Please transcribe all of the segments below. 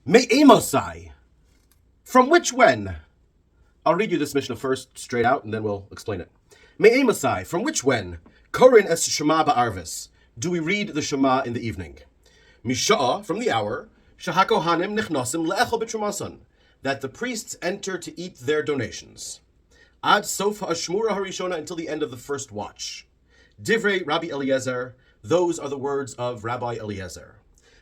Me'emosai. From which when? I'll read you this Mishnah first, straight out, and then we'll explain it. Me'emosai. From which when? Korin es Shema ba'arvis. Do we read the Shema in the evening? Misha'a, from the hour, shahakohanim nichnosim le'echol b'trumason, that the priests enter to eat their donations. Ad sof ha'ashmura harishona, until the end of the first watch. Divrei Rabbi Eliezer, those are the words of Rabbi Eliezer.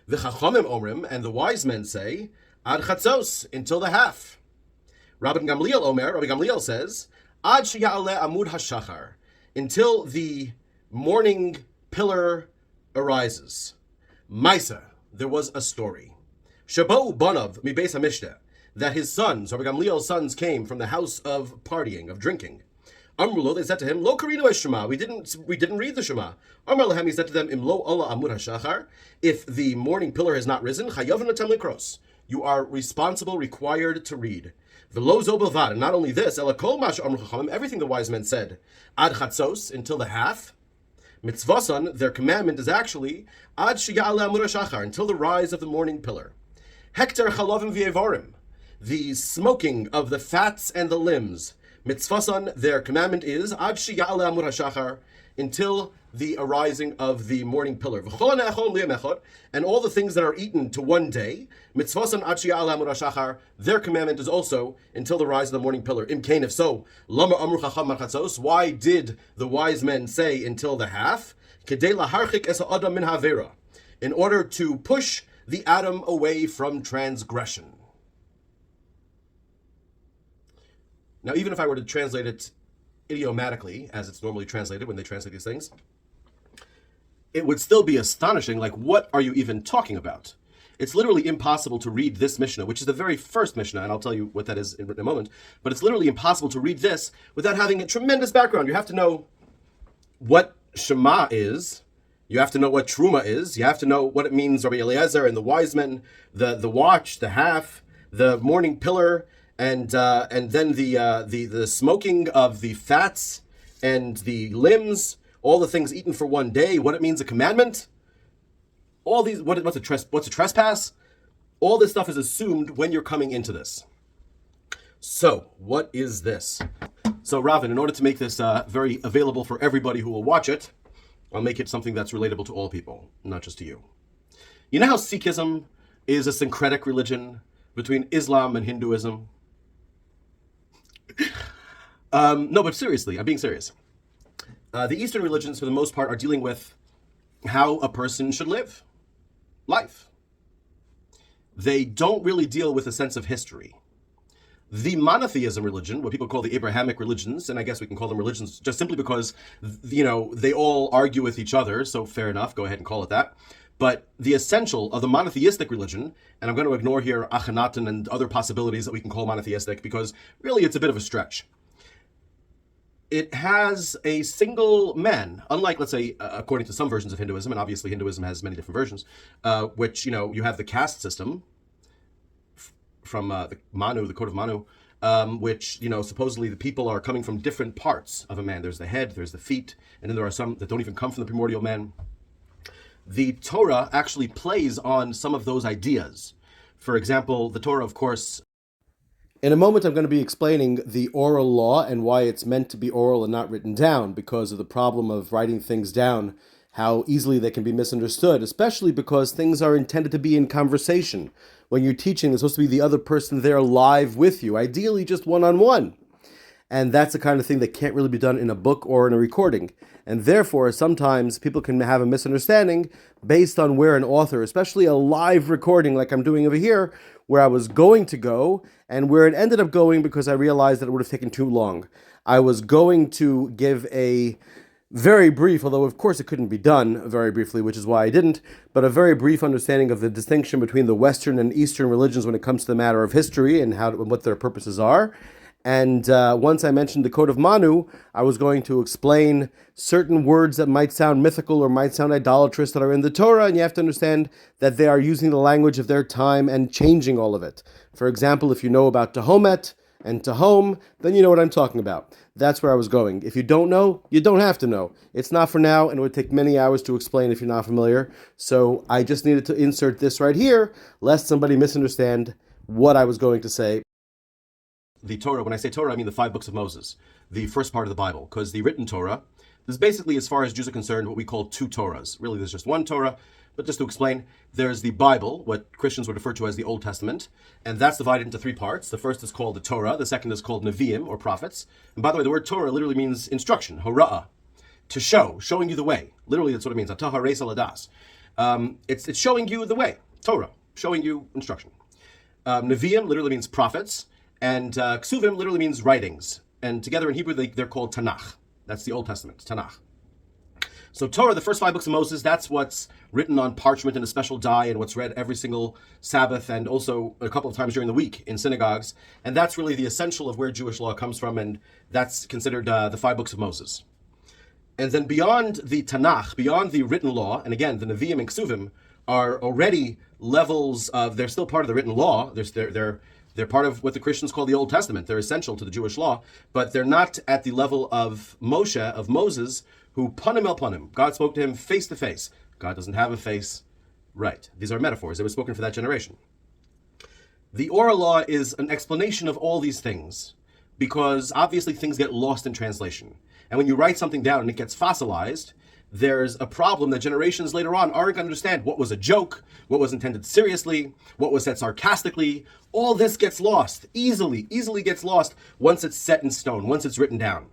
V'chachamim omrim, and the wise men say, ad chatzos, until the half. Rabbi Gamliel says, ad sheya'aleh amud hashachar, until the morning pillar arises. Maisa, there was a story. Shabo Banav mi Beis HaMishneh, that his sons, Rabbi Gamliel's sons, came from the house of partying, of drinking. Amrulo, they said to him, Lo karinu es Shema, we didn't read the Shema. Amar lehem, he said to them, Im lo Allah amud hashachar, if the morning pillar has not risen, chayavim atem likros, you are responsible, required to read. V'lo zo bilvad, and not only this, ela kol mash amru chachamim, everything the wise men said, ad chatzos, until the half. Mitzvasan, their commandment is actually ad sheya'aleh amud hashachar, until the rise of the morning pillar. Hekter chalovim v'yevarim, the smoking of the fats and the limbs. Mitzvasan, their commandment is ad sheya'aleh amud hashachar, until the arising of the morning pillar. And all the things that are eaten to one day, mitzvasan ad sheya'aleh amud hashachar, their commandment is also until the rise of the morning pillar. Imkain, if so, lama amru chacham machatzos, why did the wise men say until the half? Kedei laharchik es ha'adam min havera, in order to push the Adam away from transgression. Now, even if I were to translate it idiomatically, as it's normally translated when they translate these things, it would still be astonishing, like, what are you even talking about? It's literally impossible to read this Mishnah, which is the very first Mishnah, and I'll tell you what that is in a moment, but it's literally impossible to read this without having a tremendous background. You have to know what Shema is, you have to know what Truma is, you have to know what it means, Rabbi Eliezer and the wise men, the watch, the half, the morning pillar, and then the smoking of the fats and the limbs, all the things eaten for one day, what it means a commandment, all these, what's a trespass? All this stuff is assumed when you're coming into this. So, what is this? So, Ravin, in order to make this very available for everybody who will watch it, I'll make it something that's relatable to all people, not just to you. You know how Sikhism is a syncretic religion between Islam and Hinduism? No, but seriously, I'm being serious. The Eastern religions, for the most part, are dealing with how a person should live life. They don't really deal with a sense of history. The monotheism religion, what people call the Abrahamic religions, and I guess we can call them religions just simply because, they all argue with each other, so fair enough, go ahead and call it that. But the essential of the monotheistic religion, and I'm going to ignore here Akhenaten and other possibilities that we can call monotheistic because really it's a bit of a stretch. It has a single man, unlike, let's say, according to some versions of Hinduism, and obviously Hinduism has many different versions, which, you have the caste system from the Manu, the code of Manu, which, supposedly the people are coming from different parts of a man. There's the head, there's the feet, and then there are some that don't even come from the primordial man. The Torah actually plays on some of those ideas. For example, the Torah, of course... In a moment, I'm going to be explaining the oral law and why it's meant to be oral and not written down, because of the problem of writing things down, how easily they can be misunderstood, especially because things are intended to be in conversation. When you're teaching, there's supposed to be the other person there live with you, ideally just one-on-one. And that's the kind of thing that can't really be done in a book or in a recording. And therefore, sometimes people can have a misunderstanding based on where an author, especially a live recording like I'm doing over here, where I was going to go and where it ended up going because I realized that it would have taken too long. I was going to give a very brief, although of course it couldn't be done very briefly, which is why I didn't, but a very brief understanding of the distinction between the Western and Eastern religions when it comes to the matter of history and what their purposes are. And once I mentioned the Code of Manu, I was going to explain certain words that might sound mythical or might sound idolatrous that are in the Torah, and you have to understand that they are using the language of their time and changing all of it. For example, if you know about Tahomet, and to home, then you know what I'm talking about. That's where I was going. If you don't know, you don't have to know. It's not for now, and it would take many hours to explain if you're not familiar. So I just needed to insert this right here, lest somebody misunderstand what I was going to say. The Torah, when I say Torah, I mean the 5 books of Moses, the first part of the Bible, because the written Torah is basically, as far as Jews are concerned, what we call 2 Torahs. Really, there's just one Torah, but just to explain, there's the Bible, what Christians would refer to as the Old Testament, and that's divided into 3 parts. The first is called the Torah, the second is called Nevi'im, or prophets. And by the way, the word Torah literally means instruction, hora'ah, to show, showing you the way. Literally, that's what it means, atah hareis aladas. It's showing you the way, Torah, showing you instruction. Nevi'im literally means prophets, and Ksuvim literally means writings. And together in Hebrew, they're called Tanakh. That's the Old Testament, Tanakh. So Torah, the first 5 books of Moses, that's what's written on parchment in a special dye and what's read every single Sabbath and also a couple of times during the week in synagogues. And that's really the essential of where Jewish law comes from, and that's considered the 5 books of Moses. And then beyond the Tanakh, beyond the written law, and again, the Nevi'im and Ksuvim are already levels of, they're still part of the written law. They're part of what the Christians call the Old Testament. They're essential to the Jewish law, but they're not at the level of Moshe, of Moses, who panim el panim. God spoke to him face to face. God doesn't have a face. Right. These are metaphors. They were spoken for that generation. The oral law is an explanation of all these things, because obviously things get lost in translation. And when you write something down and it gets fossilized, there's a problem that generations later on aren't going to understand. What was a joke? What was intended seriously? What was said sarcastically? All this gets lost, easily gets lost once it's set in stone, once it's written down.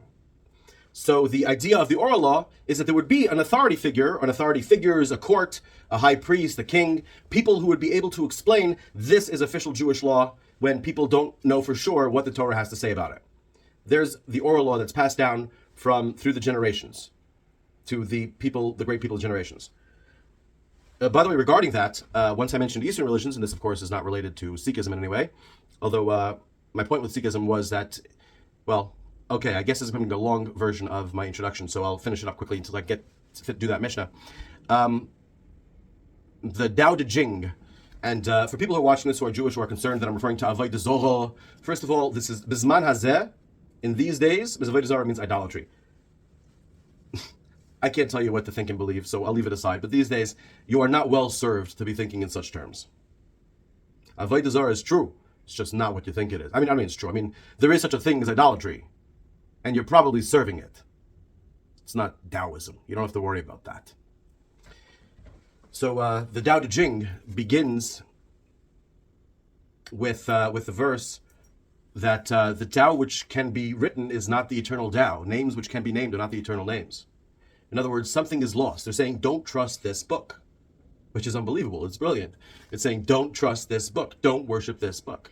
So the idea of the oral law is that there would be an authority figure, or an authority figures, a court, a high priest, a king, people who would be able to explain this is official Jewish law when people don't know for sure what the Torah has to say about it. There's the oral law that's passed down through the generations to the people, the great people of generations. By the way, regarding that, once I mentioned Eastern religions, and this of course is not related to Sikhism in any way, although my point with Sikhism was that, well, okay, I guess this is becoming a long version of my introduction, so I'll finish it up quickly until I get to do that Mishnah. The Tao Te Ching, and for people who are watching this who are Jewish who are concerned that I'm referring to Avodah Zorah, first of all, this is Bizman Hazeh. In these days, Avodah Zorah means idolatry. I can't tell you what to think and believe, so I'll leave it aside. But these days, you are not well served to be thinking in such terms. Avodah Zorah is true. It's just not what you think it is. I mean, it's true. I mean, there is such a thing as idolatry, and you're probably serving it. It's not Taoism. You don't have to worry about that. So the Tao Te Ching begins with the verse that the Tao which can be written is not the eternal Tao. Names which can be named are not the eternal names. In other words, something is lost. They're saying, don't trust this book, which is unbelievable. It's brilliant. It's saying, don't trust this book. Don't worship this book.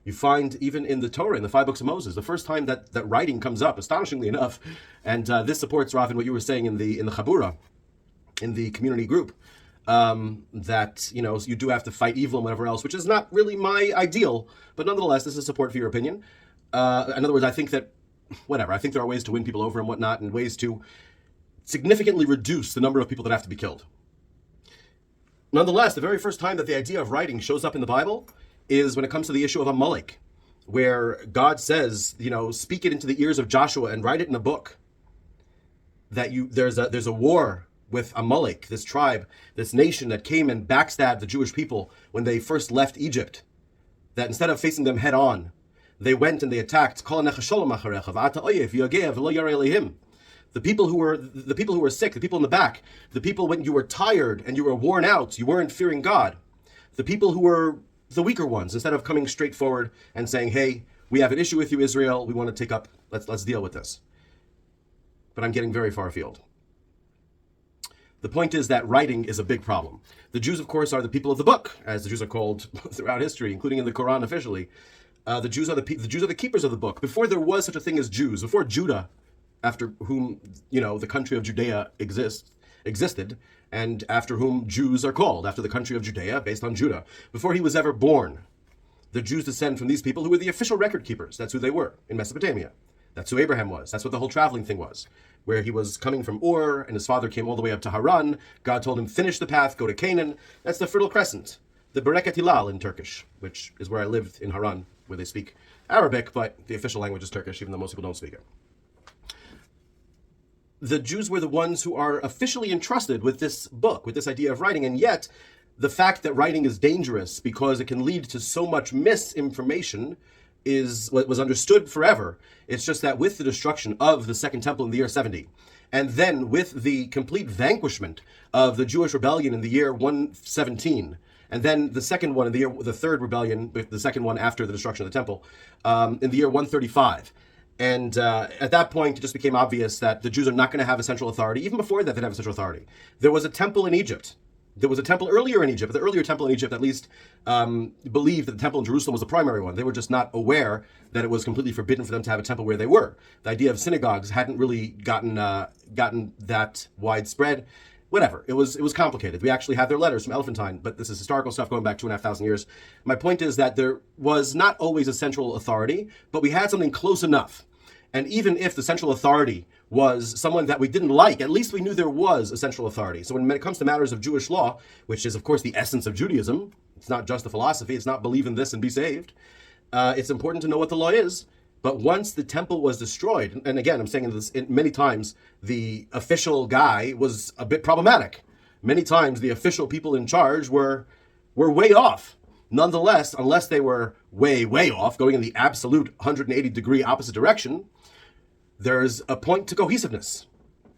You find even in the Torah, in the 5 books of Moses, the first time that writing comes up, astonishingly enough, and this supports, Rav, what you were saying in the Chabura, in the community group, that, you do have to fight evil and whatever else, which is not really my ideal, but nonetheless, this is support for your opinion. In other words, I think that, I think there are ways to win people over and whatnot, and ways to significantly reduce the number of people that have to be killed. Nonetheless, the very first time that the idea of writing shows up in the Bible is when it comes to the issue of Amalek, where God says, speak it into the ears of Joshua and write it in a book. That there's a war with Amalek, this tribe, this nation that came and backstabbed the Jewish people when they first left Egypt. That instead of facing them head on, they went and they attacked. The people who were sick, the people in the back, the people when you were tired and you were worn out, you weren't fearing God. The people who were the weaker ones, instead of coming straight forward and saying, hey, we have an issue with you, Israel, we want to take up, let's deal with this. But I'm getting very far afield. The point is that writing is a big problem. The Jews, of course, are the people of the book, as the Jews are called throughout history, including in the Quran officially. The Jews are the keepers of the book. Before there was such a thing as Jews, before Judah, after whom, the country of Judea existed, and after whom Jews are called, after the country of Judea, based on Judah. Before he was ever born, the Jews descend from these people who were the official record keepers. That's who they were in Mesopotamia. That's who Abraham was. That's what the whole traveling thing was, where he was coming from Ur, and his father came all the way up to Haran. God told him, finish the path, go to Canaan. That's the Fertile Crescent, the Bereket Hilal in Turkish, which is where I lived in Haran where they speak Arabic, but the official language is Turkish, even though most people don't speak it. The Jews were the ones who are officially entrusted with this book, with this idea of writing, and yet the fact that writing is dangerous because it can lead to so much misinformation is what was understood forever. It's just that with the destruction of the Second Temple in the year 70, and then with the complete vanquishment of the Jewish rebellion in the year 117, and then the second one in the third rebellion, the second one after the destruction of the temple, in the year 135. And at that point, it just became obvious that the Jews are not going to have a central authority. Even before that, they didn't have a central authority. There was a temple in Egypt. There was a temple earlier in Egypt. The earlier temple in Egypt, at least, believed that the temple in Jerusalem was the primary one. They were just not aware that it was completely forbidden for them to have a temple where they were. The idea of synagogues hadn't really gotten that widespread. Whatever. It was complicated. We actually have their letters from Elephantine, but this is historical stuff going back 2,500 years. My point is that there was not always a central authority, but we had something close enough. And even if the central authority was someone that we didn't like, at least we knew there was a central authority. So when it comes to matters of Jewish law, which is, of course, the essence of Judaism, it's not just a philosophy, it's not believe in this and be saved, it's important to know what the law is. But once the temple was destroyed, and again, I'm saying this many times, the official guy was a bit problematic. Many times the official people in charge were way off. Nonetheless, unless they were way, way off, going in the absolute 180-degree opposite direction, there's a point to cohesiveness.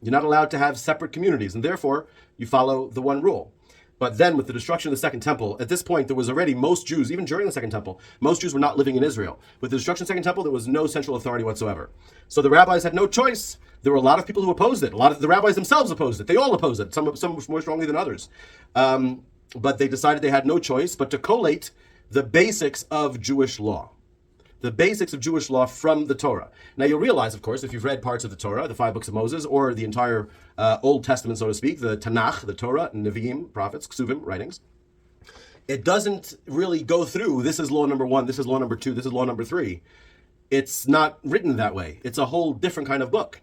You're not allowed to have separate communities, and therefore you follow the one rule. But then with the destruction of the Second Temple, at this point there was already most Jews, even during the Second Temple, most Jews were not living in Israel. With the destruction of the Second Temple, there was no central authority whatsoever. So the rabbis had no choice. There were a lot of people who opposed it. A lot of the rabbis themselves opposed it. They all opposed it, some more strongly than others. But they decided they had no choice but to collate the basics of Jewish law. The basics of Jewish law from the Torah. Now you'll realize, of course, if you've read parts of the Torah, the 5 books of Moses, or the entire Old Testament, so to speak, the Tanakh, the Torah, Nevi'im, prophets, Ksuvim, writings, it doesn't really go through, this is law number 1, this is law number 2, this is law number 3. It's not written that way. It's a whole different kind of book.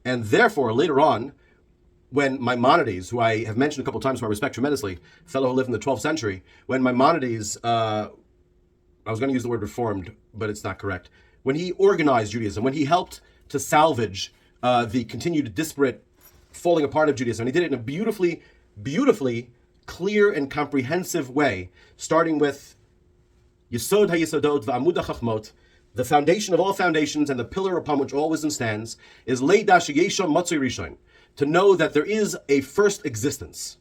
And therefore, later on, when Maimonides, who I have mentioned a couple of times, who I respect tremendously, a fellow who lived in the 12th century, when Maimonides, I was going to use the word reformed, but it's not correct. When he organized Judaism, when he helped to salvage the continued disparate falling apart of Judaism, and he did it in a beautifully, beautifully clear and comprehensive way, starting with Yesod HaYesodot v'Amud HaChachmot, the foundation of all foundations and the pillar upon which all wisdom stands, is Leida Sheyeshon Matzui Rishon, to know that there is a first existence.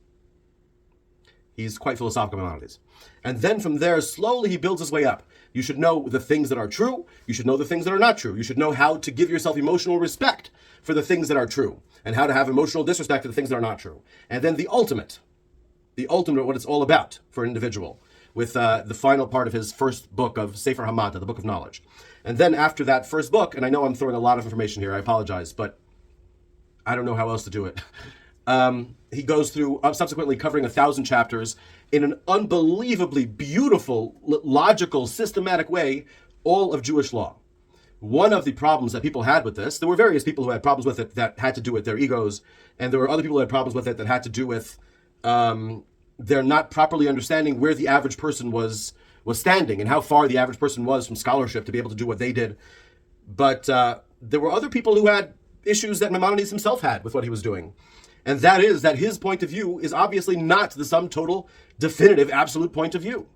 He's quite philosophical about it. And then from there, slowly he builds his way up. You should know the things that are true. You should know the things that are not true. You should know how to give yourself emotional respect for the things that are true, and how to have emotional disrespect for the things that are not true. And then the ultimate, what it's all about for an individual, with the final part of his first book of Sefer Hamada, the Book of Knowledge. And then after that first book, and I know I'm throwing a lot of information here, I apologize, but I don't know how else to do it. He goes through, subsequently covering 1,000 chapters in an unbelievably beautiful, logical, systematic way, all of Jewish law. One of the problems that people had with this, there were various people who had problems with it that had to do with their egos, and there were other people who had problems with it that had to do with their not properly understanding where the average person was standing and how far the average person was from scholarship to be able to do what they did. But there were other people who had issues that Maimonides himself had with what he was doing. And that is that his point of view is obviously not the sum total, definitive, absolute point of view.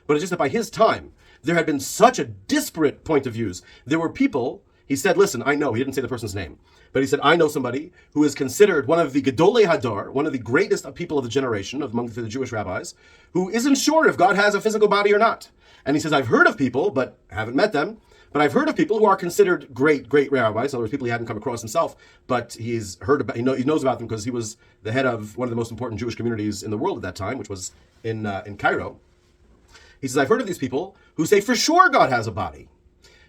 But it's just that by his time, there had been such a disparate point of views. There were people, he said, listen, I know, he didn't say the person's name, but he said, I know somebody who is considered one of the Gedolei Hadar, one of the greatest people of the generation among the Jewish rabbis, who isn't sure if God has a physical body or not. And he says, I've heard of people, but haven't met them, but I've heard of people who are considered great rabbis. In other words, people he hadn't come across himself, but he's heard about. He knows about them because he was the head of one of the most important Jewish communities in the world at that time, which was in Cairo. He says, I've heard of these people who say for sure God has a body.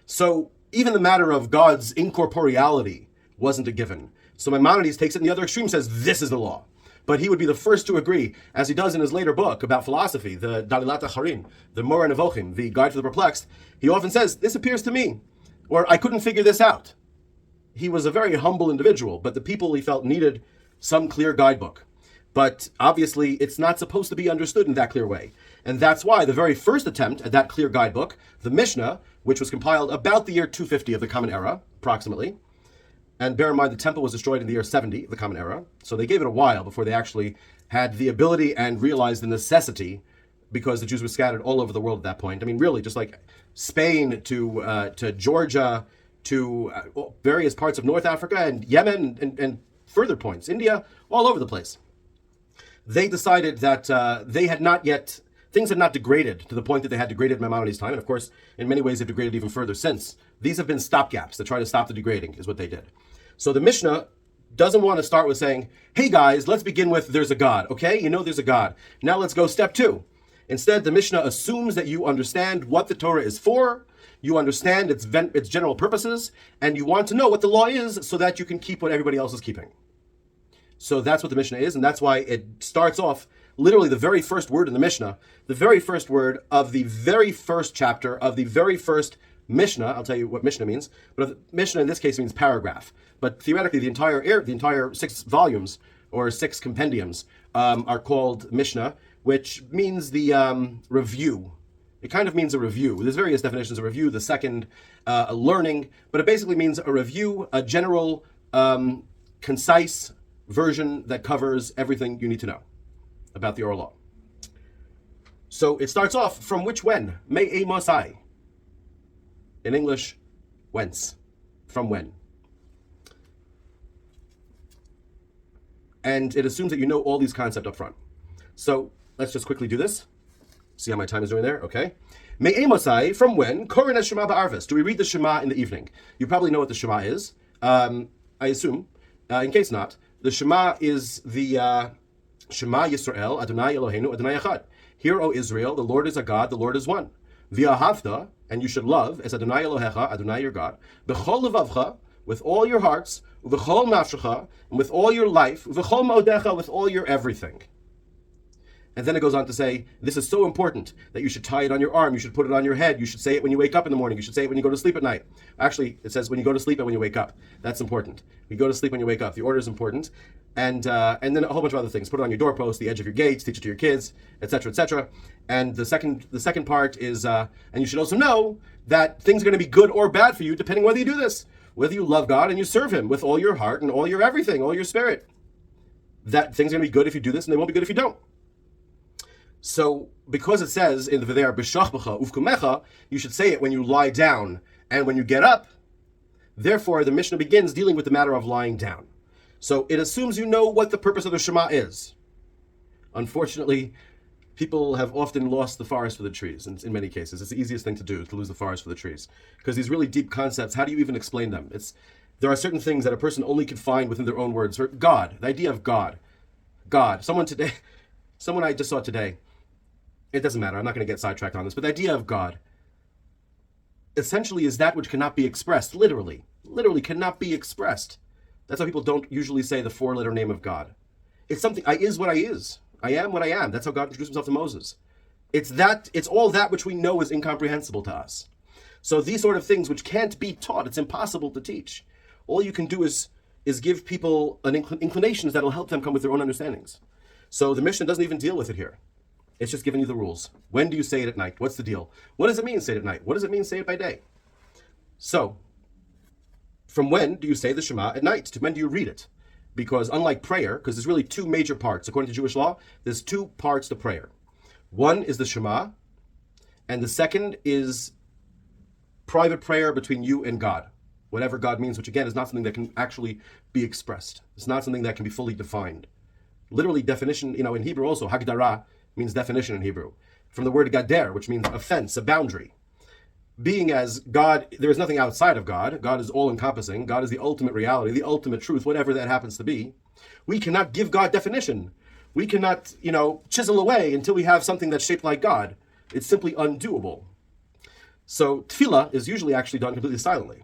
So even the matter of God's incorporeality wasn't a given. So Maimonides takes it in the other extreme, says this is the law. But he would be the first to agree, as he does in his later book about philosophy, the Dalilat HaCharim, the Moreh Nevochim, the Guide for the Perplexed. He often says, this appears to me, or I couldn't figure this out. He was a very humble individual, but the people he felt needed some clear guidebook. But obviously, it's not supposed to be understood in that clear way. And that's why the very first attempt at that clear guidebook, the Mishnah, which was compiled about the year 250 of the Common Era, approximately, and bear in mind the temple was destroyed in the year 70 of the Common Era, so they gave it a while before they actually had the ability and realized the necessity, because the Jews were scattered all over the world at that point. I mean, really, just like Spain to Georgia to various parts of North Africa and Yemen and further points, India, all over the place. They decided that things had not degraded to the point that they had degraded in Maimonides' time. And of course, in many ways, they've degraded even further since. These have been stopgaps to try to stop the degrading, is what they did. So the Mishnah doesn't want to start with saying, hey guys, let's begin with there's a God, okay? You know there's a God. Now let's go step 2. Instead, the Mishnah assumes that you understand what the Torah is for, you understand its general purposes, and you want to know what the law is so that you can keep what everybody else is keeping. So that's what the Mishnah is, and that's why it starts off, literally the very first word in the Mishnah, the very first word of the very first chapter of the very first Mishnah. I'll tell you what Mishnah means, but Mishnah in this case means paragraph. But theoretically, the entire 6 volumes or 6 compendiums are called Mishnah, which means the review. It kind of means a review. There's various definitions of review. The second, a learning, but it basically means a review, a general, concise version that covers everything you need to know about the oral law. So it starts off from which when? Me mosai. In English, whence? From when? And it assumes that you know all these concepts up front. So let's just quickly do this. See how my time is doing there? Okay. Me'ei mosai, from when? Korin es Shema ba'arvis. Do we read the Shema in the evening? You probably know what the Shema is. I assume. In case not, the Shema is the Shema Yisrael, Adonai Eloheinu, Adonai Echad. Hear, O Israel, the Lord is a God, the Lord is one. V'ahavta, and you should love, as Adonai Elohecha, Adonai your God, b'chol levavcha, with all your hearts, v'chol nafshecha, and with all your life, v'chol ma'odecha, with all your everything. And then it goes on to say, this is so important that you should tie it on your arm, you should put it on your head, you should say it when you wake up in the morning, you should say it when you go to sleep at night. Actually, it says when you go to sleep and when you wake up. That's important. You go to sleep when you wake up. The order is important. And then a whole bunch of other things. Put it on your doorpost, the edge of your gates, teach it to your kids, etc., etc. And the second part is, and you should also know that things are going to be good or bad for you depending whether you do this. Whether you love God and you serve Him with all your heart and all your everything, all your spirit. That things are going to be good if you do this and they won't be good if you don't. So, because it says in the V'dei b'shachbacha ufkumecha, you should say it when you lie down and when you get up. Therefore, the Mishnah begins dealing with the matter of lying down. So, it assumes you know what the purpose of the Shema is. Unfortunately, people have often lost the forest for the trees, in many cases. It's the easiest thing to do, to lose the forest for the trees. Because these really deep concepts, how do you even explain them? There are certain things that a person only can find within their own words. God, the idea of God. God. Someone I just saw today, it doesn't matter, I'm not going to get sidetracked on this, but the idea of God essentially is that which cannot be expressed, literally cannot be expressed. That's why people don't usually say the 4-letter name of God. It's something, I is what I is. I am what I am. That's how God introduced himself to Moses. It's all that which we know is incomprehensible to us. So these sort of things which can't be taught, it's impossible to teach. All you can do is give people inclinations that'll help them come with their own understandings. So the Mishnah doesn't even deal with it here. It's just giving you the rules. When do you say it at night? What's the deal? What does it mean, say it at night? What does it mean, say it by day? So, from when do you say the Shema at night? To when do you read it? Because unlike prayer, because there's really 2 major parts, according to Jewish law, there's 2 parts to prayer. One is the Shema, and the second is private prayer between you and God. Whatever God means, which again is not something that can actually be expressed. It's not something that can be fully defined. Literally definition, in Hebrew also, Hagdara, means definition in Hebrew. From the word gader, which means a fence, a boundary. Being as God, there is nothing outside of God. God is all-encompassing. God is the ultimate reality, the ultimate truth, whatever that happens to be. We cannot give God definition. We cannot, chisel away until we have something that's shaped like God. It's simply undoable. So tefillah is usually actually done completely silently.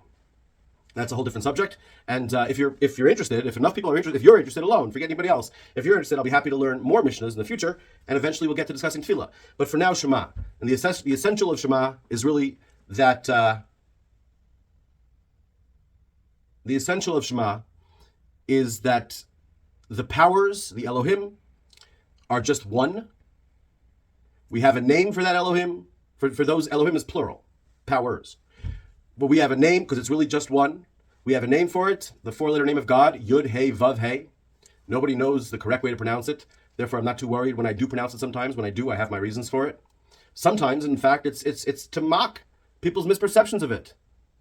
That's a whole different subject. And if you're interested, if enough people are interested, if you're interested alone, forget anybody else. If you're interested, I'll be happy to learn more Mishnahs in the future, and eventually we'll get to discussing tefillah. But for now, Shema. And the essential of Shema is really that the essential of Shema is that the powers, the Elohim, are just one. We have a name for that Elohim. For those, Elohim is plural, powers. But we have a name because it's really just one. We have a name for it, the four-letter name of God, Yud, Hey, Vav, Hey. Nobody knows the correct way to pronounce it. Therefore, I'm not too worried when I do pronounce it sometimes. When I do, I have my reasons for it. Sometimes, in fact, it's to mock people's misperceptions of it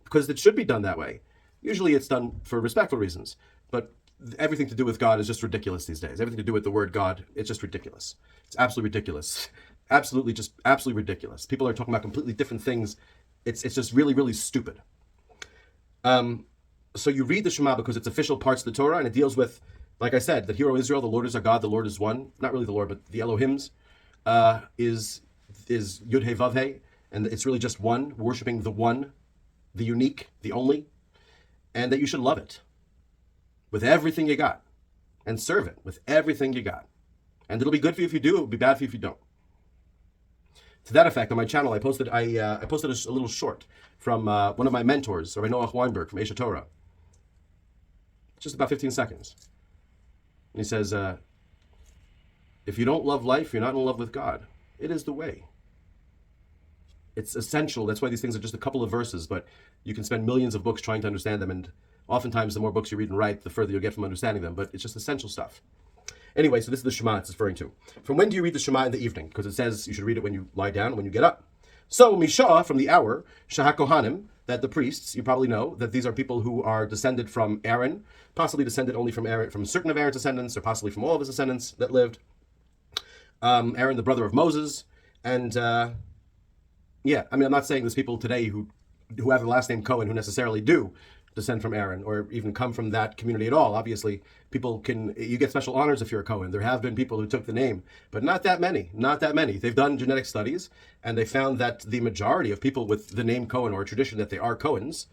because it should be done that way. Usually it's done for respectful reasons. But everything to do with God is just ridiculous these days. Everything to do with the word God, it's just ridiculous. It's absolutely ridiculous. Absolutely ridiculous. People are talking about completely different things. It's just really, really stupid. So you read the Shema because it's official parts of the Torah, and it deals with, like I said, that Hear, O Israel, the Lord is our God, the Lord is one. Not really the Lord, but the Elohims is Yud He Vav He, and it's really just one, worshiping the one, the unique, the only, and that you should love it with everything you got, and serve it with everything you got. And it'll be good for you if you do, it'll be bad for you if you don't. To that effect, on my channel, I posted a little short from one of my mentors, Rabbi Noach Weinberg from Esha Torah. Just about 15 seconds. And he says, if you don't love life, you're not in love with God. It is the way. It's essential. That's why these things are just a couple of verses, but you can spend millions of books trying to understand them, and oftentimes the more books you read and write, the further you'll get from understanding them, but it's just essential stuff. Anyway, so this is the Shema it's referring to. From when do you read the Shema in the evening? Because it says you should read it when you lie down and when you get up. So, Mishah, from the hour, Shah Kohanim, that the priests, you probably know that these are people who are descended from Aaron, possibly descended only from Aaron, from certain of Aaron's descendants, or possibly from all of his descendants that lived. Aaron, the brother of Moses, and I'm not saying there's people today who have the last name Cohen who necessarily do descend from Aaron or even come from that community at all. Obviously, you get special honors if you're a Cohen. There have been people who took the name, but not that many. They've done genetic studies, and they found that the majority of people with the name Cohen, or a tradition that they are Cohens,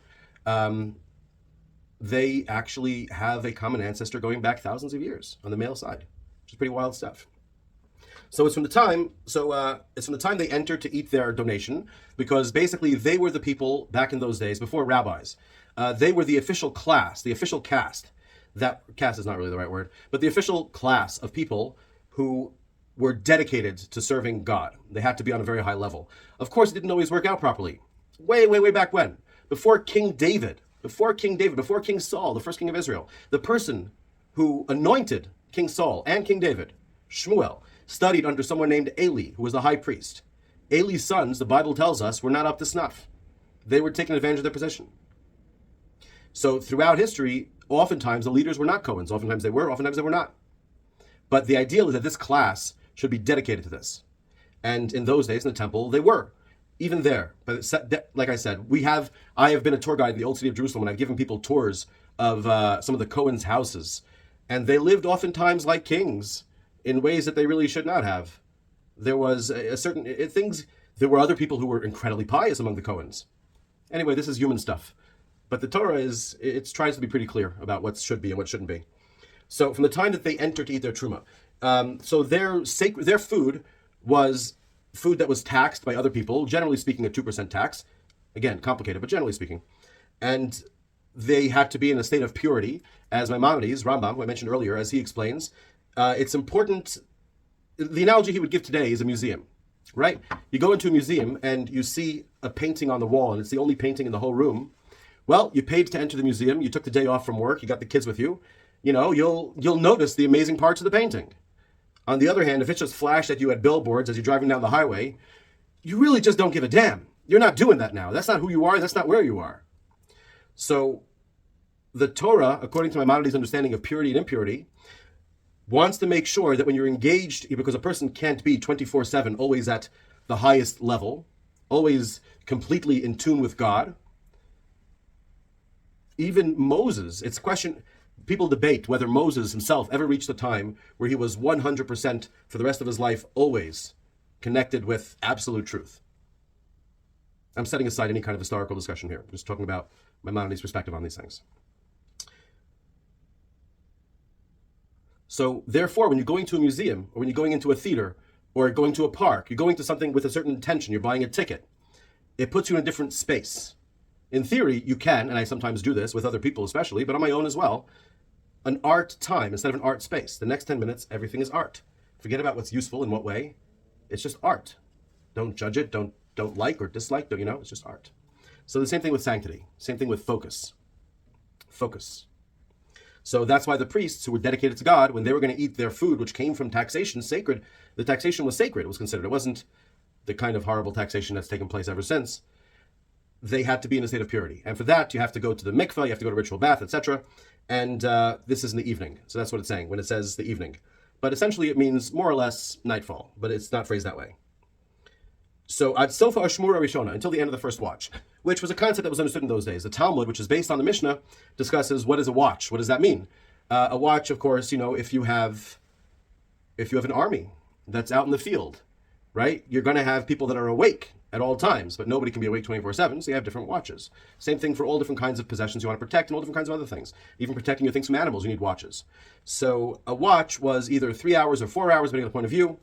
they actually have a common ancestor going back thousands of years on the male side, which is pretty wild stuff. So it's from the time they entered to eat their donation, because basically they were the people back in those days before rabbis. They were the official class, the official caste. That caste is not really the right word, but the official class of people who were dedicated to serving God. They had to be on a very high level. Of course, it didn't always work out properly. Way back when, before King Saul, the first king of Israel, the person who anointed King Saul and King David, Shmuel, studied under someone named Eli, who was the high priest. Eli's sons, the Bible tells us, were not up to snuff. They were taking advantage of their position. So throughout history, oftentimes the leaders were not Cohens. Oftentimes they were, oftentimes they were not. But the ideal is that this class should be dedicated to this. And in those days in the temple, they were. Even there. But like I said, I have been a tour guide in the old city of Jerusalem, and I've given people tours of some of the Cohens' houses. And they lived oftentimes like kings in ways that they really should not have. There was there were other people who were incredibly pious among the Cohens. Anyway, this is human stuff. But the Torah it tries to be pretty clear about what should be and what shouldn't be. So from the time that they entered to eat their truma, so their food was food that was taxed by other people, generally speaking a 2% tax. Again, complicated, but generally speaking. And they had to be in a state of purity. As Maimonides, Rambam, who I mentioned earlier, as he explains, it's important. The analogy he would give today is a museum, right? You go into a museum and you see a painting on the wall, and it's the only painting in the whole room. Well, you paid to enter the museum. You took the day off from work. You got the kids with you. You'll notice the amazing parts of the painting. On the other hand, if it's just flashed at you at billboards as you're driving down the highway, you really just don't give a damn. You're not doing that now. That's not who you are. That's not where you are. So the Torah, according to Maimonides' understanding of purity and impurity, wants to make sure that when you're engaged, because a person can't be 24/7 always at the highest level, always completely in tune with God. Even Moses, it's a question, people debate whether Moses himself ever reached a time where he was 100% for the rest of his life always connected with absolute truth. I'm setting aside any kind of historical discussion here. I'm just talking about Maimonides' perspective on these things. So therefore, when you're going to a museum, or when you're going into a theater, or going to a park, you're going to something with a certain intention, you're buying a ticket, it puts you in a different space. In theory, you can, and I sometimes do this with other people especially, but on my own as well, an art time instead of an art space. The next 10 minutes, everything is art. Forget about what's useful in what way. It's just art. Don't judge it. Don't like or dislike. Don't, it's just art. So the same thing with sanctity. Same thing with focus. Focus. So that's why the priests who were dedicated to God, when they were going to eat their food, which came from taxation, sacred, the taxation was sacred. It was considered. It wasn't the kind of horrible taxation that's taken place ever since. They had to be in a state of purity. And for that, you have to go to the mikveh, you have to go to ritual bath, etc. And this is in the evening. So that's what it's saying when it says the evening. But essentially it means more or less nightfall, but it's not phrased that way. So ad sofa ashmura rishona, until the end of the first watch, which was a concept that was understood in those days. The Talmud, which is based on the Mishnah, discusses what is a watch. What does that mean? A watch, of course, if you have an army that's out in the field, right? You're going to have people that are awake at all times, but nobody can be awake 24/7, so you have different watches. Same thing for all different kinds of possessions you want to protect and all different kinds of other things. Even protecting your things from animals, you need watches. So a watch was either 3 hours or 4 hours, depending on the point of view.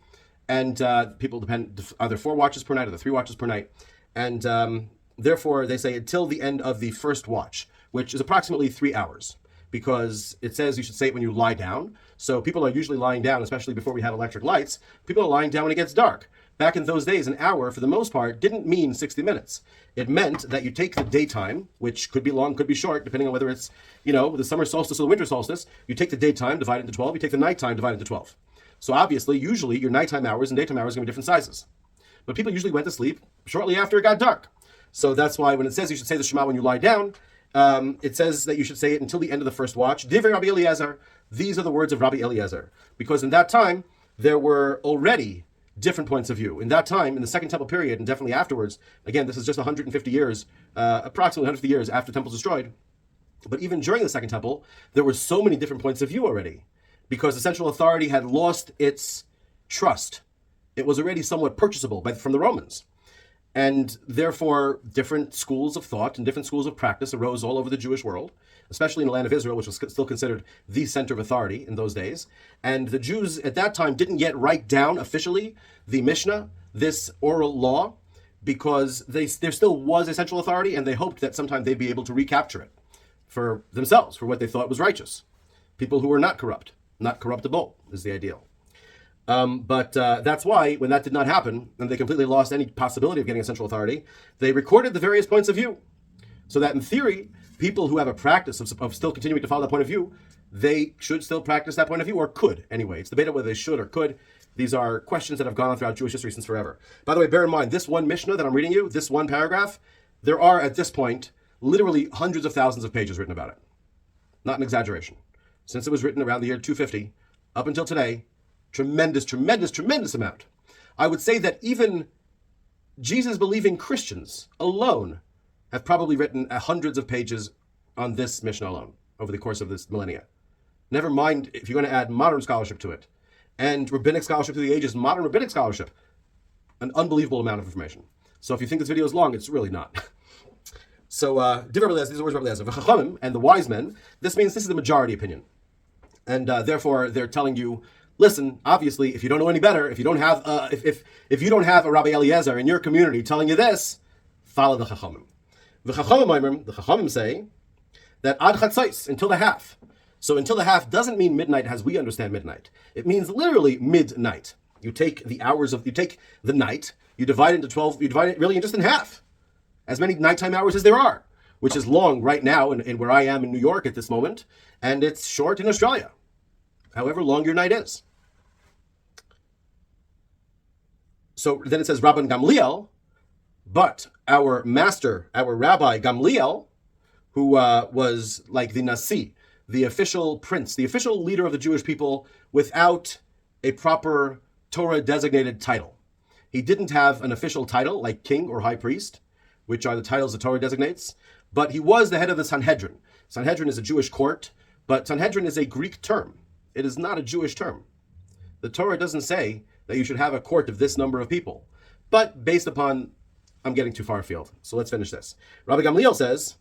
And people depend either 4 watches per night or 3 watches per night. And therefore, they say until the end of the first watch, which is approximately 3 hours, because it says you should say it when you lie down. So people are usually lying down, especially before we had electric lights. People are lying down when it gets dark. Back in those days, an hour, for the most part, didn't mean 60 minutes. It meant that you take the daytime, which could be long, could be short, depending on whether it's, the summer solstice or the winter solstice. You take the daytime, divide it into 12. You take the nighttime, divide it into 12. So obviously, usually, your nighttime hours and daytime hours are going to be different sizes. But people usually went to sleep shortly after it got dark. So that's why when it says you should say the Shema when you lie down, it says that you should say it until the end of the first watch. Divrei Rabbi Eliezer. These are the words of Rabbi Eliezer. Because in that time, there were already different points of view. In that time, in the Second Temple period, and definitely afterwards, again, this is just 150 years, approximately 150 years after the Temple was destroyed. But even during the Second Temple, there were so many different points of view already. Because the central authority had lost its trust. It was already somewhat purchasable from the Romans. And therefore, different schools of thought and different schools of practice arose all over the Jewish world, especially in the land of Israel, which was still considered the center of authority in those days. And the Jews at that time didn't yet write down officially the Mishnah, this oral law, because there still was a central authority, and they hoped that sometime they'd be able to recapture it for themselves, for what they thought was righteous. People who were not corrupt. Not corruptible is the ideal. But that's why, when that did not happen, and they completely lost any possibility of getting a central authority, they recorded the various points of view. So that in theory, people who have a practice of still continuing to follow that point of view, they should still practice that point of view, or could anyway. It's debatable whether they should or could. These are questions that have gone on throughout Jewish history since forever. By the way, bear in mind, this one Mishnah that I'm reading you, this one paragraph, there are at this point literally hundreds of thousands of pages written about it. Not an exaggeration. Since it was written around the year 250, up until today, tremendous amount. I would say that even Jesus-believing Christians alone have probably written hundreds of pages on this Mishnah alone over the course of this millennia. Never mind if you're going to add modern scholarship to it, and rabbinic scholarship through the ages, modern rabbinic scholarship, an unbelievable amount of information. So if you think this video is long, it's really not. So, these are words of Rabbi Eliezer. V'chachamim, and the wise men, this means this is the majority opinion. And therefore, they're telling you, listen, obviously, if you don't know any better, if you don't have if you don't have a Rabbi Eliezer in your community telling you this, follow the Chachamim. The Chachamim say that ad chatzos, until the half. So until the half doesn't mean midnight as we understand midnight. It means literally midnight. You take the night, you divide it into 12, you divide it really just in half. As many nighttime hours as there are, which is long right now in where I am in New York at this moment, and it's short in Australia, however long your night is. So then it says Rabban Gamliel, but our master, our Rabbi Gamliel, who was like the Nasi, the official prince, the official leader of the Jewish people without a proper Torah-designated title. He didn't have an official title like king or high priest, which are the titles the Torah designates, but he was the head of the Sanhedrin. Sanhedrin is a Jewish court, but Sanhedrin is a Greek term. It is not a Jewish term. The Torah doesn't say that you should have a court of this number of people. But based upon, I'm getting too far afield, so let's finish this. Rabbi Gamliel says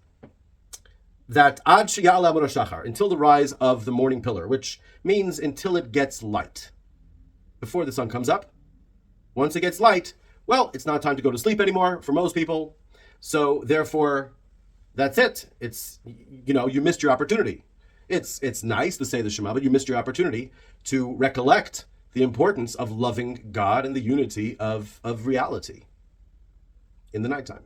that ad sheya'ala amar hashachar, until the rise of the morning pillar, which means until it gets light. Before the sun comes up, once it gets light, well, it's not time to go to sleep anymore for most people. So therefore, that's it. It's, you missed your opportunity. It's nice to say the Shema, but you missed your opportunity to recollect the importance of loving God and the unity of reality in the nighttime.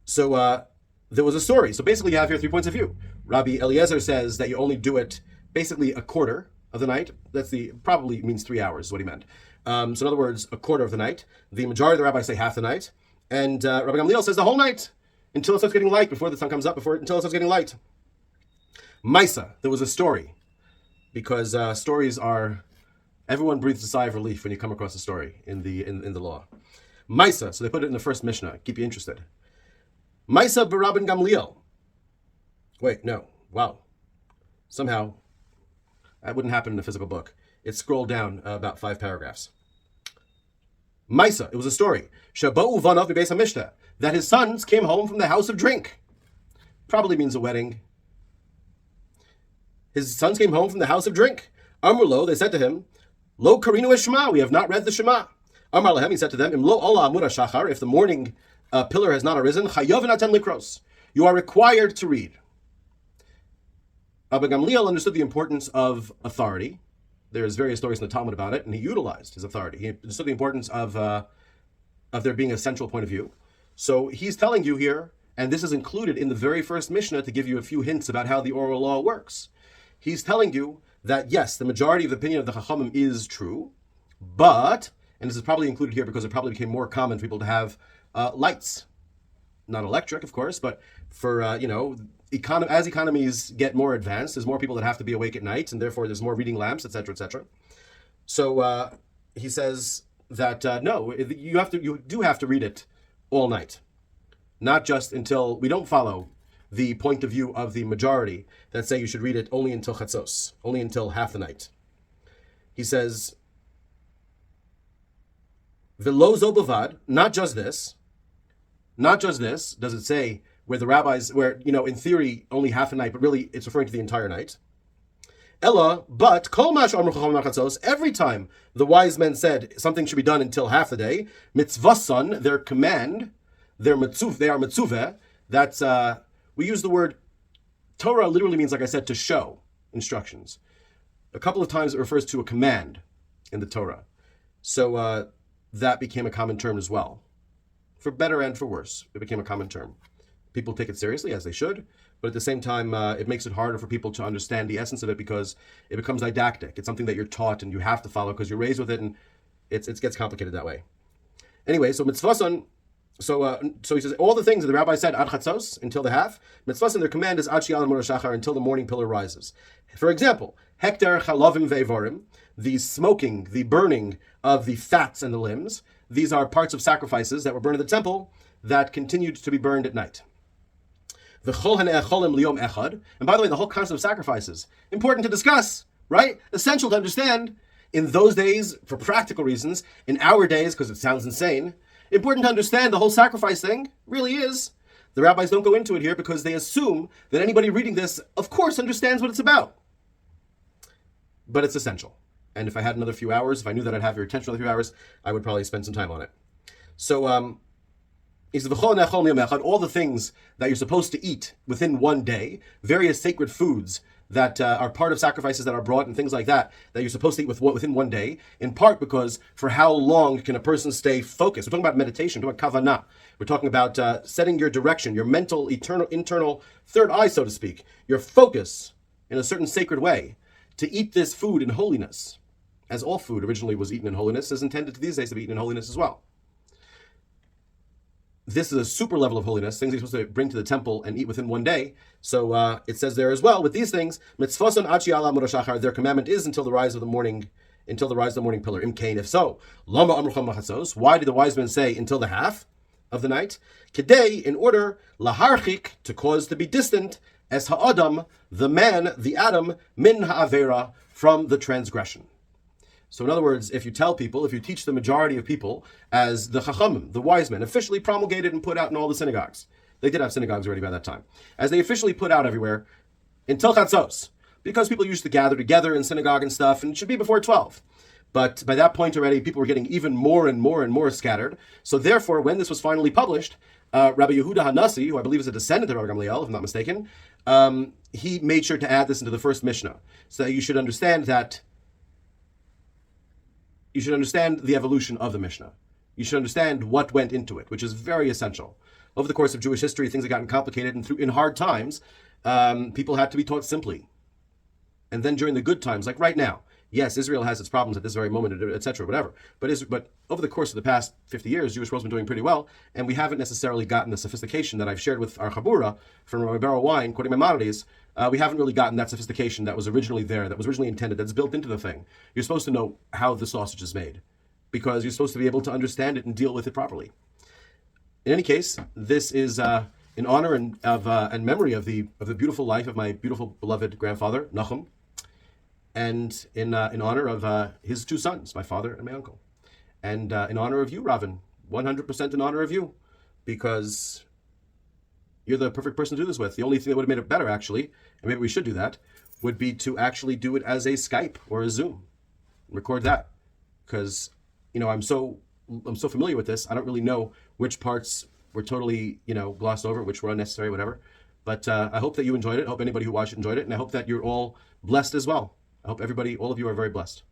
So there was a story. So basically you have here 3 points of view. Rabbi Eliezer says that you only do it basically a quarter of the night. Probably means 3 hours is what he meant. So in other words, a quarter of the night. The majority of the rabbis say half the night. And Rabbi Gamliel says the whole night until it starts getting light, before the sun comes up, until it starts getting light. Maisa, there was a story. Because stories are, everyone breathes a sigh of relief when you come across a story in the law. Maisa, so they put it in the first Mishnah, keep you interested. Maisa b'Rabban Gamliel. Wait, no, wow. Somehow, that wouldn't happen in a physical book. It scrolled down about 5 paragraphs. Maisa, it was a story. Shaba'u vanav b'beis HaMishta, that his sons came home from the house of drink. Probably means a wedding. His sons came home from the house of drink. Amrlo, they said to him, Lo karinu es Shema, we have not read the Shema. Amar lahem, he said to them, Im lo ola amud hashachar, if the morning pillar has not arisen, chayav v'naten likros, you are required to read. Rabbi Gamliel understood the importance of authority. There's various stories in the Talmud about it, and he utilized his authority. He understood the importance of there being a central point of view. So he's telling you here, and this is included in the very first Mishnah to give you a few hints about how the oral law works. He's telling you that, yes, the majority of the opinion of the Chachamim is true, but, and this is probably included here because it probably became more common for people to have lights. Not electric, of course, but for, as economies get more advanced, there's more people that have to be awake at night, and therefore there's more reading lamps, etc., etc. So he says that, no, you do have to read it all night, not just until, we don't follow the point of view of the majority that say you should read it only until chatzos, only until half the night. He says, V'lo zo bavad, not just this, does it say where the rabbis, in theory only half a night, but really it's referring to the entire night. Ella, but kol mash amru chacham chatzos, every time the wise men said something should be done until half the day, mitzvasan, their command, they are mitzuveh, that's, we use the word Torah literally means, like I said, to show instructions. A couple of times it refers to a command in the Torah. So that became a common term as well. For better and for worse, it became a common term. People take it seriously, as they should, but at the same time, it makes it harder for people to understand the essence of it because it becomes didactic. It's something that you're taught and you have to follow because you're raised with it, and it gets complicated that way. Anyway, so mitzvasan, so he says, all the things that the rabbi said, ad chatzos, until the half, mitzvasan, their command is ad shi'al amud hashachar, until the morning pillar rises. For example, hekter chalavim ve'varim, the smoking, the burning of the fats and the limbs, these are parts of sacrifices that were burned in the temple that continued to be burned at night. And by the way, the whole concept of sacrifices, important to discuss, right? Essential to understand. In those days, for practical reasons, in our days, because it sounds insane, important to understand the whole sacrifice thing really is. The rabbis don't go into it here because they assume that anybody reading this, of course, understands what it's about. But it's essential. And if I had another few hours, if I knew that I'd have your attention for a few hours, I would probably spend some time on it. So, he says, all the things that you're supposed to eat within one day, various sacred foods that are part of sacrifices that are brought and things like that you're supposed to eat within one day, in part because for how long can a person stay focused? We're talking about meditation, we're talking about kavanah. We're talking about setting your direction, your mental, internal third eye, so to speak, your focus in a certain sacred way to eat this food in holiness. As all food originally was eaten in holiness, is intended to these days to be eaten in holiness as well. This is a super level of holiness, things you're supposed to bring to the temple and eat within one day. So it says there as well, with these things, mitzvason achi ala amud hashachar, their commandment is until the rise of the morning pillar. Im kain, if so, lama amrucham machatzos, why did the wise men say until the half of the night? Kedei, in order, laharchik, to cause to be distant, es ha'adam, the man, the Adam, min ha'avera, from the transgression. So in other words, if you teach the majority of people, as the Chachamim, the wise men, officially promulgated and put out in all the synagogues, they did have synagogues already by that time, as they officially put out everywhere, until Chatzos, because people used to gather together in synagogue and stuff, and it should be before 12. But by that point already, people were getting even more and more and more scattered. So therefore, when this was finally published, Rabbi Yehuda Hanasi, who I believe is a descendant of Rabbi Gamliel, if I'm not mistaken, he made sure to add this into the first Mishnah, so that you should understand that you should understand the evolution of the Mishnah. You should understand what went into it, which is very essential. Over the course of Jewish history, things have gotten complicated, and in hard times, people had to be taught simply. And then during the good times, like right now, yes, Israel has its problems at this very moment, etc., whatever. But over the course of the past 50 years, Jewish world's been doing pretty well, and we haven't necessarily gotten the sophistication that I've shared with our Chabura from Rabbi Barrow Wine, quoting Maimonides. We haven't really gotten that sophistication that was originally there, that was originally intended, that's built into the thing. You're supposed to know how the sausage is made, because you're supposed to be able to understand it and deal with it properly. In any case, this is in honor and memory of the beautiful life of my beautiful beloved grandfather Nachum, and in honor of his two sons, my father and my uncle, and in honor of you, Ravin, 100% in honor of you, because you're the perfect person to do this with. The only thing that would have made it better, actually, and maybe we should do that, would be to actually do it as a Skype or a Zoom, record that, because I'm so familiar with this. I don't really know which parts were totally glossed over, which were unnecessary, whatever. But I hope that you enjoyed it. I hope anybody who watched it enjoyed it, and I hope that you're all blessed as well. I hope all of you are very blessed.